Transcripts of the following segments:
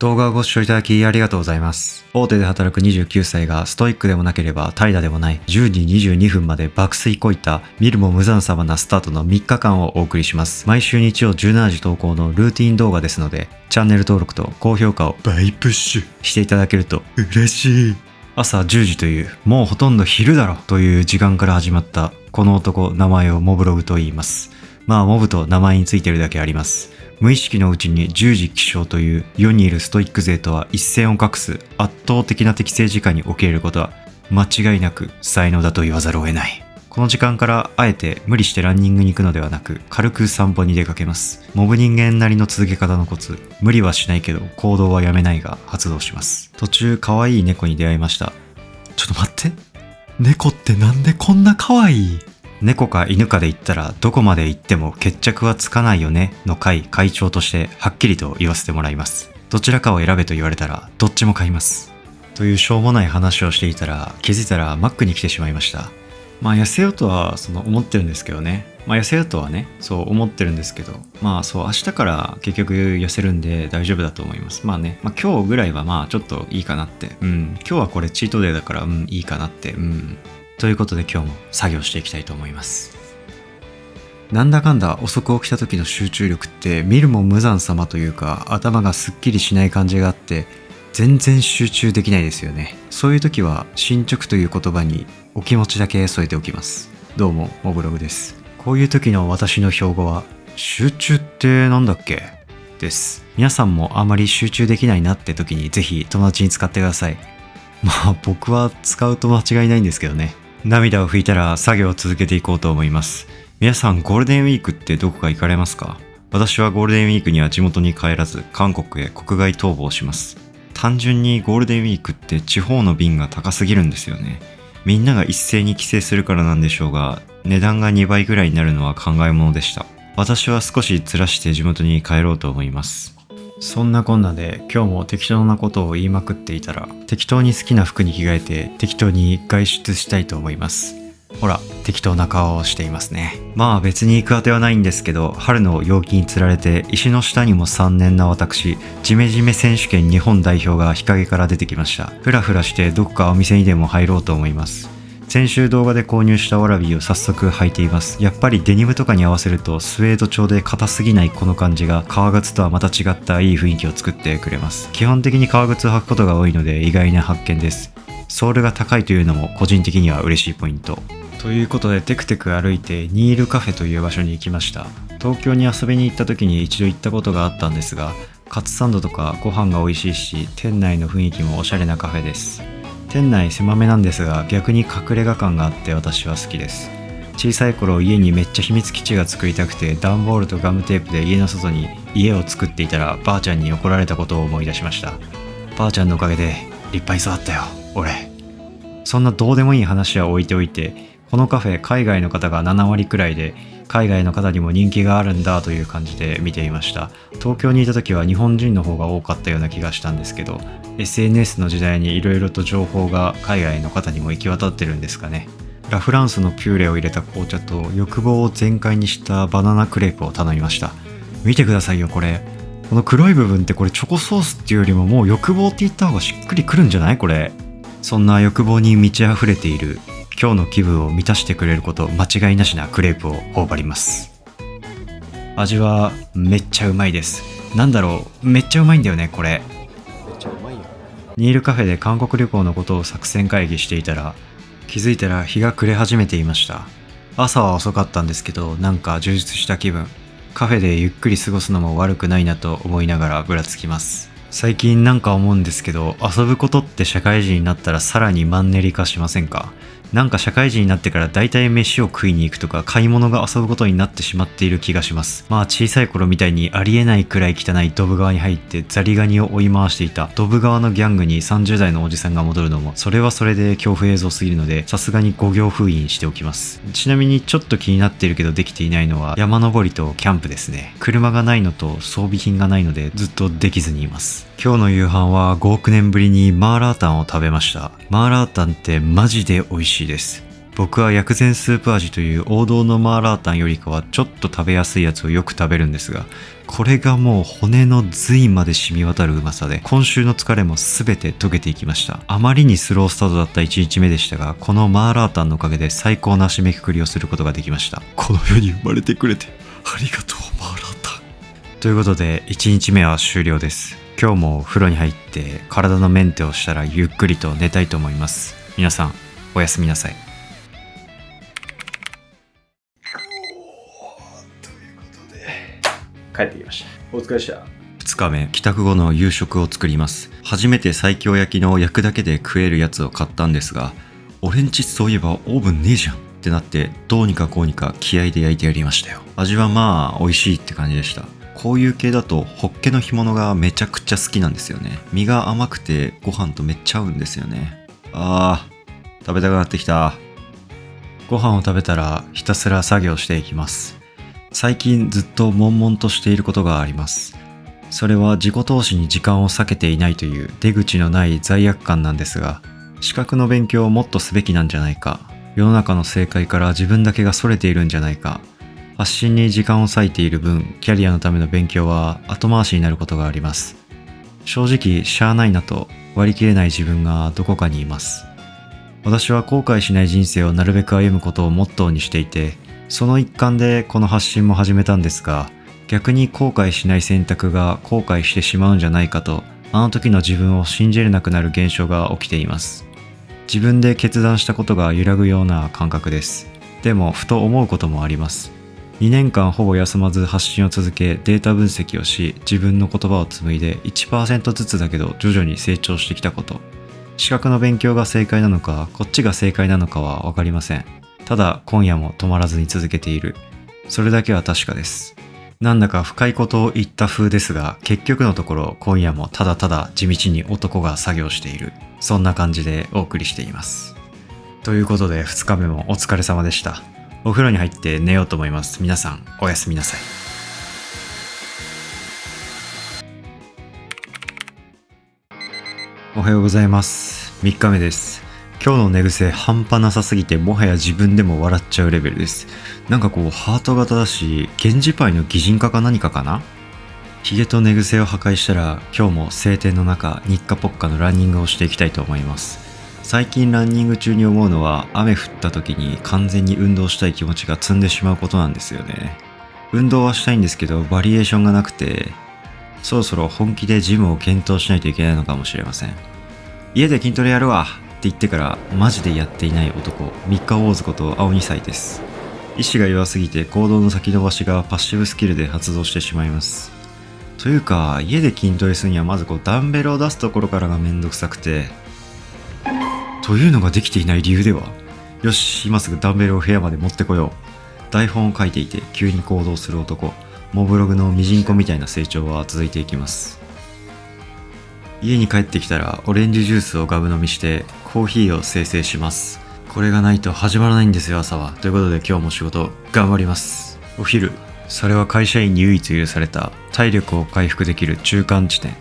動画をご視聴いただきありがとうございます。大手で働く29歳がストイックでもなければ怠惰でもない10時22分まで爆睡こいた見るも無残さまなスタートの3日間をお送りします。毎週日曜17時投稿のルーティン動画ですので、チャンネル登録と高評価を倍プッシュしていただけると嬉しい。朝10時というもうほとんど昼だろという時間から始まったこの男、名前をモブログと言います。まあモブと名前についてるだけあります。無意識のうちに10時起床という世にいるストイック勢とは一線を画す圧倒的な適正時間に起きれることは間違いなく才能だと言わざるを得ない。この時間からあえて無理してランニングに行くのではなく軽く散歩に出かけます。モブ人間なりの続け方のコツ、無理はしないけど行動はやめないが発動します。途中可愛い猫に出会いました。ちょっと待って、猫ってなんでこんな可愛い？猫か犬かで言ったらどこまで行っても決着はつかないよねの会長としてはっきりと言わせてもらいます。どちらかを選べと言われたらどっちも買います。というしょうもない話をしていたら気づいたらマックに来てしまいました。まあ痩せようとは思ってるんですけどね。痩せようとはね、そう思ってるんですけど、明日から結局痩せるんで大丈夫だと思います。今日ぐらいはちょっといいかなって。今日はこれチートデーだからいいかなって。ということで今日も作業していきたいと思います。なんだかんだ遅く起きた時の集中力って見るも無残様というか頭がすっきりしない感じがあって全然集中できないですよね。そういう時は進捗という言葉にお気持ちだけ添えておきます。どうもモブログです。こういう時の私の標語は集中ってなんだっけです。皆さんもあまり集中できないなって時にぜひ友達に使ってください。僕は使うと間違いないんですけどね。涙を拭いたら作業を続けていこうと思います。皆さんゴールデンウィークってどこか行かれますか？私はゴールデンウィークには地元に帰らず韓国へ国外逃亡します。単純にゴールデンウィークって地方の便が高すぎるんですよね。みんなが一斉に帰省するからなんでしょうが、値段が2倍ぐらいになるのは考えものでした。私は少しずらして地元に帰ろうと思います。そんなこんなで今日も適当なことを言いまくっていたら適当に好きな服に着替えて適当に外出したいと思います。ほら適当な顔をしていますね。別に行くあてはないんですけど、春の陽気につられて石の下にも3年な私ジメジメ選手権日本代表が日陰から出てきました。ふらふらしてどこかお店にでも入ろうと思います。先週動画で購入したワラビーを早速履いています。やっぱりデニムとかに合わせるとスウェード調で硬すぎないこの感じが革靴とはまた違ったいい雰囲気を作ってくれます。基本的に革靴を履くことが多いので意外な発見です。ソールが高いというのも個人的には嬉しいポイント。ということでテクテク歩いてニールカフェという場所に行きました。東京に遊びに行った時に一度行ったことがあったんですが、カツサンドとかご飯が美味しいし店内の雰囲気もおしゃれなカフェです。店内狭めなんですが逆に隠れ家感があって私は好きです。小さい頃家にめっちゃ秘密基地が作りたくて段ボールとガムテープで家の外に家を作っていたらばあちゃんに怒られたことを思い出しました。ばあちゃんのおかげで立派に育ったよ俺。そんなどうでもいい話は置いておいて、このカフェ海外の方が7割くらいで海外の方にも人気があるんだという感じで見ていました。東京にいた時は日本人の方が多かったような気がしたんですけど、 SNS の時代に色々と情報が海外の方にも行き渡ってるんですかね。ラ・フランスのピューレを入れた紅茶と欲望を全開にしたバナナクレープを頼みました。見てくださいよこれ。この黒い部分ってこれチョコソースっていうよりももう欲望って言った方がしっくりくるんじゃないこれ。そんな欲望に満ち溢れている今日の気分を満たしてくれること間違いなしなクレープを頬張ります。味はめっちゃうまいです。めっちゃうまいんだよねこれ。めっちゃうまいよ。ニールカフェで韓国旅行のことを作戦会議していたら気づいたら日が暮れ始めていました。朝は遅かったんですけどなんか充実した気分。カフェでゆっくり過ごすのも悪くないなと思いながらぶらつきます。最近なんか思うんですけど、遊ぶことって社会人になったらさらにマンネリ化しませんか？なんか社会人になってから大体飯を食いに行くとか買い物が遊ぶことになってしまっている気がします。小さい頃みたいにありえないくらい汚いドブ川に入ってザリガニを追い回していたドブ川のギャングに30代のおじさんが戻るのもそれはそれで恐怖映像すぎるのでさすがに5行封印しておきます。ちなみにちょっと気になっているけどできていないのは山登りとキャンプですね。車がないのと装備品がないのでずっとできずにいます。今日の夕飯は5億年ぶりにマーラータンを食べました。マーラータンってマジで美味しいです。僕は薬膳スープ味という王道のマーラータンよりかはちょっと食べやすいやつをよく食べるんですが、これがもう骨の髄まで染み渡るうまさで、今週の疲れも全て溶けていきました。あまりにスロースタートだった1日目でしたが、このマーラータンのおかげで最高な締めくくりをすることができました。この世に生まれてくれてありがとうマーラータン。ということで1日目は終了です。今日もお風呂に入って体のメンテをしたらゆっくりと寝たいと思います。皆さんおやすみなさい。帰ってきました。お疲れした。2日目、帰宅後の夕食を作ります。初めて西京焼きの焼くだけで食えるやつを買ったんですが、俺んちそういえばオーブンねえじゃんってなって、どうにかこうにか気合で焼いてやりましたよ。味はまあ美味しいって感じでした。こういう系だとホッケの干物がめちゃくちゃ好きなんですよね。身が甘くてご飯とめっちゃ合うんですよね。食べたくなってきた。ご飯を食べたらひたすら作業していきます。最近ずっと悶々としていることがあります。それは自己投資に時間を割けていないという出口のない罪悪感なんですが、資格の勉強をもっとすべきなんじゃないか、世の中の正解から自分だけが逸れているんじゃないか、発信に時間を割いている分、キャリアのための勉強は後回しになることがあります。正直しゃあないなと割り切れない自分がどこかにいます。私は後悔しない人生をなるべく歩むことをモットーにしていて、その一環でこの発信も始めたんですが、逆に後悔しない選択が後悔してしまうんじゃないかと、あの時の自分を信じれなくなる現象が起きています。自分で決断したことが揺らぐような感覚です。でもふと思うこともあります。2年間ほぼ休まず発信を続け、データ分析をし、自分の言葉を紡いで 1% ずつだけど徐々に成長してきたこと。資格の勉強が正解なのか、こっちが正解なのかはわかりません。ただ今夜も止まらずに続けている。それだけは確かです。なんだか深いことを言った風ですが、結局のところ今夜もただただ地道に男が作業している。そんな感じでお送りしています。ということで2日目もお疲れ様でした。お風呂に入って寝ようと思います。皆さんおやすみなさい。おはようございます。3日目です。今日の寝癖半端なさすぎて、もはや自分でも笑っちゃうレベルです。なんかこうハート型だし、源氏パイの擬人化か何かかな。ヒゲと寝癖を破壊したら、今日も晴天の中日課ポッカのランニングをしていきたいと思います。最近ランニング中に思うのは、雨降った時に完全に運動したい気持ちが積んでしまうことなんですよね。運動はしたいんですけどバリエーションがなくて、そろそろ本気でジムを検討しないといけないのかもしれません。家で筋トレやるわって言ってからマジでやっていない男、三日坊主こと青2歳です。意志が弱すぎて行動の先延ばしがパッシブスキルで発動してしまいます。というか家で筋トレするにはまずダンベルを出すところからがめんどくさくて、というのができていない理由では、よし今すぐダンベルを部屋まで持ってこよう。台本を書いていて急に行動する男、モブログのミジンコみたいな成長は続いていきます。家に帰ってきたらオレンジジュースをガブ飲みしてコーヒーを生成します。これがないと始まらないんですよ朝は。ということで今日も仕事頑張ります。お昼、それは会社員に唯一許された体力を回復できる中間地点。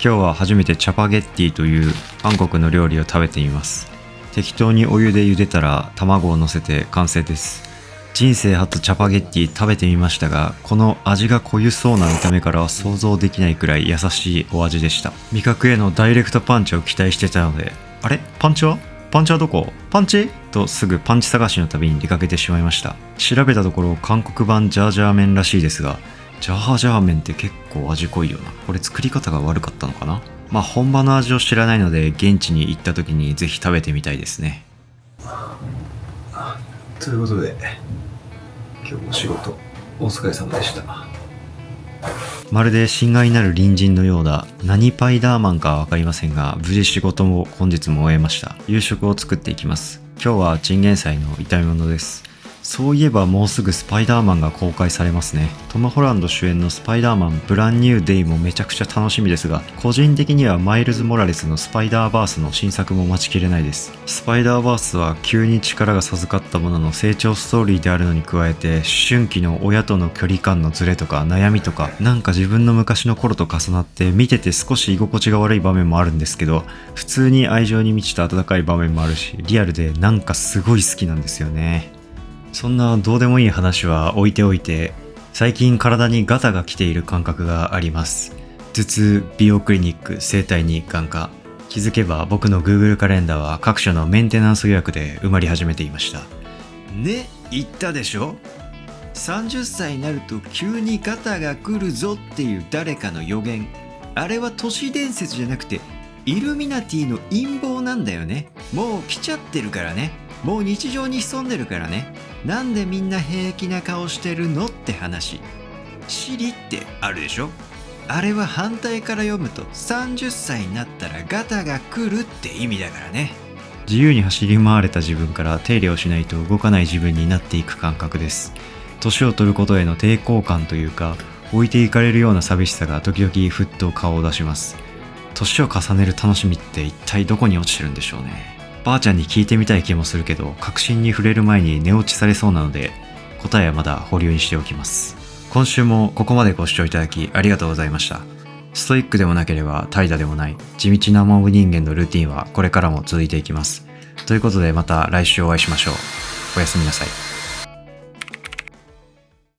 今日は初めてチャパゲッティという韓国の料理を食べてみます。適当にお湯で茹でたら卵を乗せて完成です。人生初チャパゲッティ食べてみましたが、この味が濃ゆそうな見た目からは想像できないくらい優しいお味でした。味覚へのダイレクトパンチを期待してたので、あれパンチはどこ？パンチとすぐパンチ探しの旅に出かけてしまいました。調べたところ韓国版ジャージャー麺らしいですが、ジャージャー麺って結構味濃いよな。これ作り方が悪かったのかな。まあ本場の味を知らないので現地に行った時にぜひ食べてみたいですね。ということで今日も仕事お疲れ様でした。まるで親愛なる隣人のような何パイダーマンかはわかりませんが、無事仕事も本日も終えました。夕食を作っていきます。今日はチンゲン菜の炒め物です。そういえばもうすぐスパイダーマンが公開されますね。トム・ホランド主演のスパイダーマンブランニューデイもめちゃくちゃ楽しみですが、個人的にはマイルズ・モラレスのスパイダーバースの新作も待ちきれないです。スパイダーバースは急に力が授かったものの成長ストーリーであるのに加えて、思春期の親との距離感のズレとか悩みとか、なんか自分の昔の頃と重なって見てて少し居心地が悪い場面もあるんですけど、普通に愛情に満ちた温かい場面もあるし、リアルでなんかすごい好きなんですよね。そんなどうでもいい話は置いておいて、最近体にガタが来ている感覚があります。頭痛、美容クリニック、整体に眼科。気づけば僕の Google カレンダーは各所のメンテナンス予約で埋まり始めていました。ね、言ったでしょ？ 30 歳になると急にガタが来るぞっていう誰かの予言。あれは都市伝説じゃなくてイルミナティの陰謀なんだよね。もう来ちゃってるからね。もう日常に潜んでるからね。なんでみんな平気な顔してるのって話。シリってあるでしょ？あれは反対から読むと30歳になったらガタが来るって意味だからね。自由に走り回れた自分から手入れをしないと動かない自分になっていく感覚です。年を取ることへの抵抗感というか、置いていかれるような寂しさが時々ふっと顔を出します。年を重ねる楽しみって一体どこに落ちてるんでしょうね。ばあちゃんに聞いてみたい気もするけど、確信に触れる前に寝落ちされそうなので、答えはまだ保留にしておきます。今週もここまでご視聴いただきありがとうございました。ストイックでもなければ怠惰でもない地道なモブ人間のルーティンはこれからも続いていきます。ということでまた来週お会いしましょう。おやすみなさい。